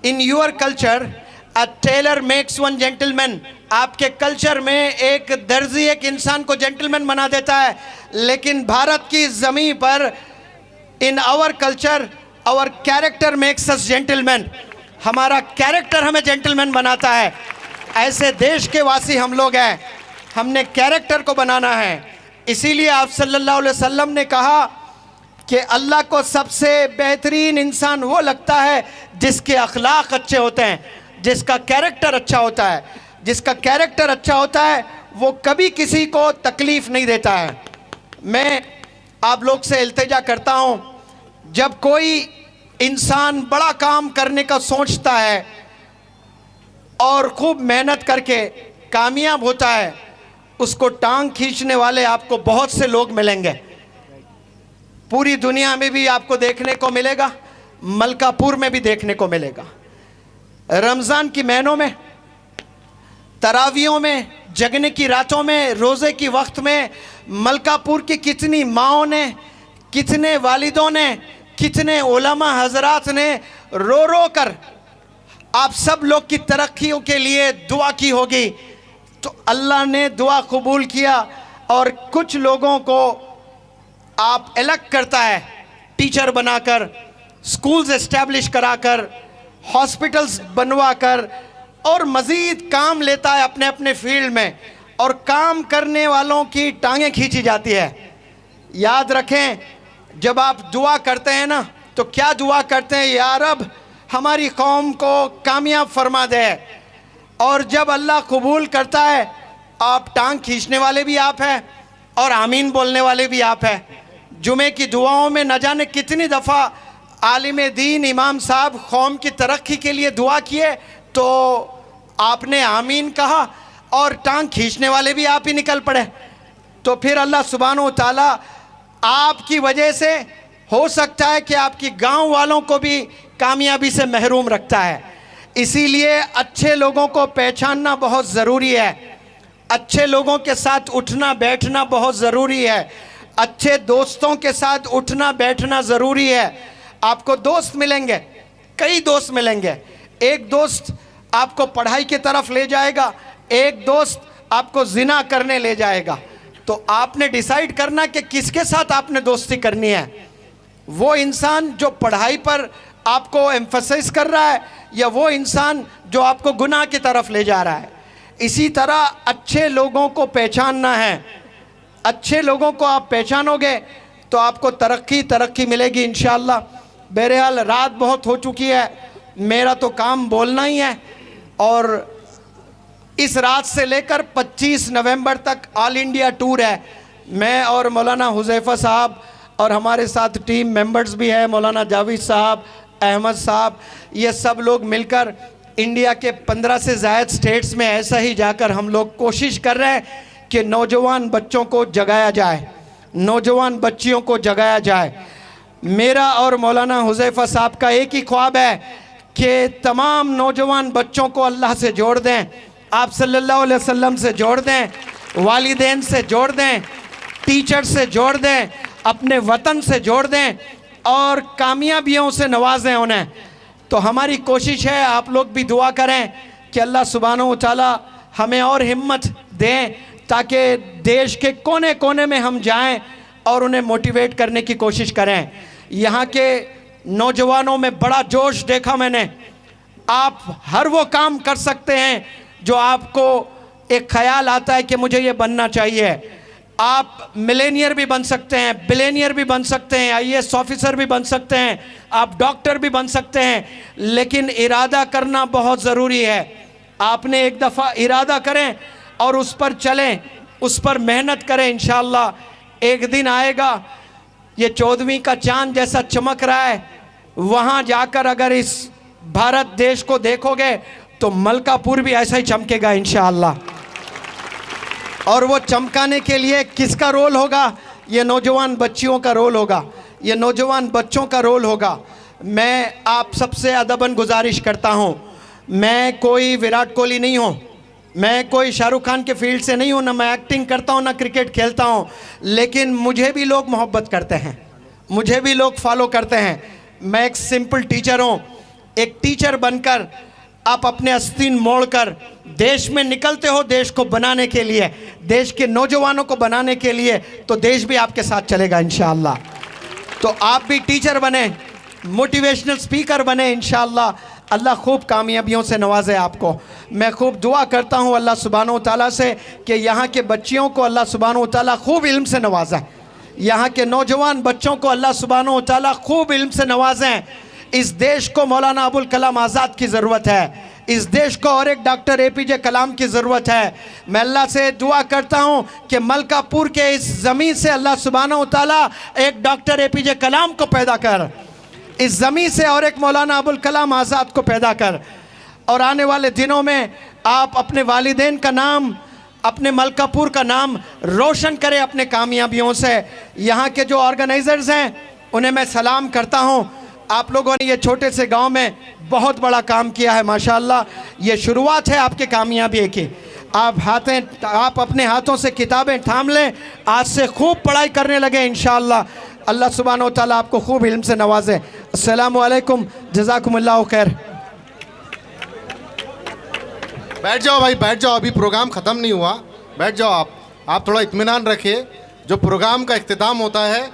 in your culture a tailor makes one gentleman. आपके कल्चर में एक दर्जी एक इंसान को जेंटलमैन बना देता है, लेकिन भारत की ज़मीन पर in our culture our character makes us gentleman. हमारा कैरेक्टर हमें जेंटलमैन बनाता है। ऐसे देश के वासी हम लोग हैं, हमने कैरेक्टर को बनाना है। इसीलिए आप सल्लल्लाहु अलैहि वसल्लम ने कहा कि अल्लाह को सबसे बेहतरीन इंसान वो लगता है जिसके अखलाक अच्छे होते हैं, जिसका कैरेक्टर अच्छा होता है। जिसका कैरेक्टर अच्छा होता है वो कभी किसी को तकलीफ़ नहीं देता है। मैं आप लोग से इल्तिजा करता हूँ, जब कोई इंसान बड़ा काम करने का सोचता है और खूब मेहनत करके कामयाब होता है, उसको टांग खींचने वाले आपको बहुत से लोग मिलेंगे। पूरी दुनिया में भी आपको देखने को मिलेगा, मलकापुर में भी देखने को मिलेगा। रमज़ान की महीनों में, तरावियों में, जगने की रातों में, रोज़े की वक्त में मलकापुर की कितनी माँओं ने, कितने वालिदों ने, कितने उलमा हजरात ने रो रो कर आप सब लोग की तरक्कियों के लिए दुआ की होगी। तो अल्लाह ने दुआ कबूल किया और कुछ लोगों को आप अलग करता है, टीचर बनाकर, स्कूल्स एस्टैब्लिश कराकर, हॉस्पिटल्स बनवाकर, और मज़ीद काम लेता है अपने अपने फील्ड में, और काम करने वालों की टांगें खींची जाती है। याद रखें, जब आप दुआ करते हैं ना, तो क्या दुआ करते हैं, या रब हमारी कौम को कामयाब फरमा दे। और जब अल्लाह कबूल करता है, आप टांग खींचने वाले भी आप हैं और आमीन बोलने वाले भी आप हैं। जुमे की दुआओं में न जाने कितनी दफ़ा आलिम दीन इमाम साहब कौम की तरक्की के लिए दुआ किए, तो आपने आमीन कहा और टांग खींचने वाले भी आप ही निकल पड़े। तो फिर अल्लाह सुब्हानहू ताला आपकी वजह से हो सकता है कि आपकी गांव वालों को भी कामयाबी से महरूम रखता है। इसीलिए अच्छे लोगों को पहचानना बहुत ज़रूरी है, अच्छे लोगों के साथ उठना बैठना बहुत ज़रूरी है, अच्छे दोस्तों के साथ उठना बैठना ज़रूरी है। आपको दोस्त मिलेंगे, कई दोस्त मिलेंगे। एक दोस्त आपको पढ़ाई की तरफ ले जाएगा, एक दोस्त आपको जिना करने ले जाएगा। तो आपने डिसाइड करना कि किसके साथ आपने दोस्ती करनी है। वो इंसान जो पढ़ाई पर आपको एम्फसाइज कर रहा है, या वो इंसान जो आपको गुनाह की तरफ ले जा रहा है। इसी तरह अच्छे लोगों को पहचानना है। अच्छे लोगों को आप पहचानोगे तो आपको तरक्की मिलेगी इंशाअल्लाह। बहरहाल रात बहुत हो चुकी है, मेरा तो काम बोलना ही है। और इस रात से लेकर 25 नवंबर तक ऑल इंडिया टूर है। मैं और मौलाना हुज़ैफ़ा साहब और हमारे साथ टीम मेंबर्स भी है, मौलाना जावेद साहब, अहमद साहब, ये सब लोग मिलकर इंडिया के 15 से ज़ायद स्टेट्स में ऐसा ही जाकर हम लोग कोशिश कर रहे हैं कि नौजवान बच्चों को जगाया जाए, नौजवान बच्चियों को जगाया जाए। मेरा और मौलाना हुज़ैफ़ा साहब का एक ही ख्वाब है कि तमाम नौजवान बच्चों को अल्लाह से जोड़ दें, आप सल्लल्लाहु अलैहि वसल्लम से जोड़ दें, वालिदैन से जोड़ दें, टीचर से जोड़ दें, अपने वतन से जोड़ दें। और कामयाबियों से नवाजें उन्हें। तो हमारी कोशिश है, आप लोग भी दुआ करें कि अल्लाह सुब्हानहू व तआला हमें और हिम्मत दें ताकि देश के कोने कोने में हम जाएं और उन्हें मोटिवेट करने की कोशिश करें। यहाँ के नौजवानों में बड़ा जोश देखा मैंने। आप हर वो काम कर सकते हैं जो आपको एक ख्याल आता है कि मुझे ये बनना चाहिए। आप मिलेनियर भी बन सकते हैं, बिलेनियर भी बन सकते हैं, आईएएस ऑफिसर भी बन सकते हैं, आप डॉक्टर भी बन सकते हैं, लेकिन इरादा करना बहुत ज़रूरी है। आपने एक दफ़ा इरादा करें और उस पर चलें, उस पर मेहनत करें। इंशाअल्लाह एक दिन आएगा, ये 14वीं का चांद जैसा चमक रहा है, वहाँ जाकर अगर इस भारत देश को देखोगे तो मलकापुर भी ऐसा ही चमकेगा इंशाअल्लाह। और वो चमकाने के लिए किसका रोल होगा? ये नौजवान बच्चियों का रोल होगा, ये नौजवान बच्चों का रोल होगा। मैं आप सबसे अदबन गुजारिश करता हूँ, मैं कोई विराट कोहली नहीं हूँ, मैं कोई शाहरुख खान के फील्ड से नहीं हूँ, ना मैं एक्टिंग करता हूँ ना क्रिकेट खेलता हूँ, लेकिन मुझे भी लोग मोहब्बत करते हैं, मुझे भी लोग फॉलो करते हैं। मैं एक सिंपल टीचर हूँ। एक टीचर बनकर आप अपने आस्तीन मोड़कर देश में निकलते हो देश को बनाने के लिए, देश के नौजवानों को बनाने के लिए, तो देश भी आपके साथ चलेगा इंशाअल्लाह। तो आप भी टीचर बने, मोटिवेशनल स्पीकर बने इंशाअल्लाह। अल्लाह खूब कामयाबियों से नवाजे आपको। मैं खूब दुआ करता हूँ अल्लाह सुब्हानहू तआला से कि यहाँ के बच्चियों को अल्लाह सुब्हानहू तआला खूब इल्म से नवाजें, यहाँ के नौजवान बच्चों को अल्लाह सुब्हानहू तआला खूब इल्म से नवाजें। इस देश को मौलाना अबुल कलाम आज़ाद की ज़रूरत है, इस देश को और एक डॉक्टर APJ कलाम की ज़रूरत है। मैं अल्लाह से दुआ करता हूँ कि मलकापुर के इस ज़मीन से अल्लाह सुब्हानहू तआला एक डॉक्टर APJ कलाम को पैदा कर, इस ज़मीन से और एक मौलाना अबुल कलाम आज़ाद को पैदा कर। और आने वाले दिनों में आप अपने वालिदैन का नाम, अपने मलकापुर का नाम रोशन करें अपने कामयाबियों से। यहाँ के जो ऑर्गेनाइज़र्स हैं उन्हें मैं सलाम करता हूँ। आप लोगों ने ये छोटे से गांव में बहुत बड़ा काम किया है माशाअल्लाह। ये शुरुआत है आपके कामयाबी की। आप अपने हाथों से किताबें थाम लें, आज से खूब पढ़ाई करने लगे इंशाअल्लाह। अल्लाह सुब्हानहू तआला आपको खूब इल्म से नवाजे। अस्सलामु अलैकुम, जज़ाकुमुल्लाहु खैर। बैठ जाओ भाई, बैठ जाओ, अभी प्रोग्राम ख़त्म नहीं हुआ, बैठ जाओ। आप थोड़ा इत्मीनान रखिए। जो प्रोग्राम का इख्तिताम होता है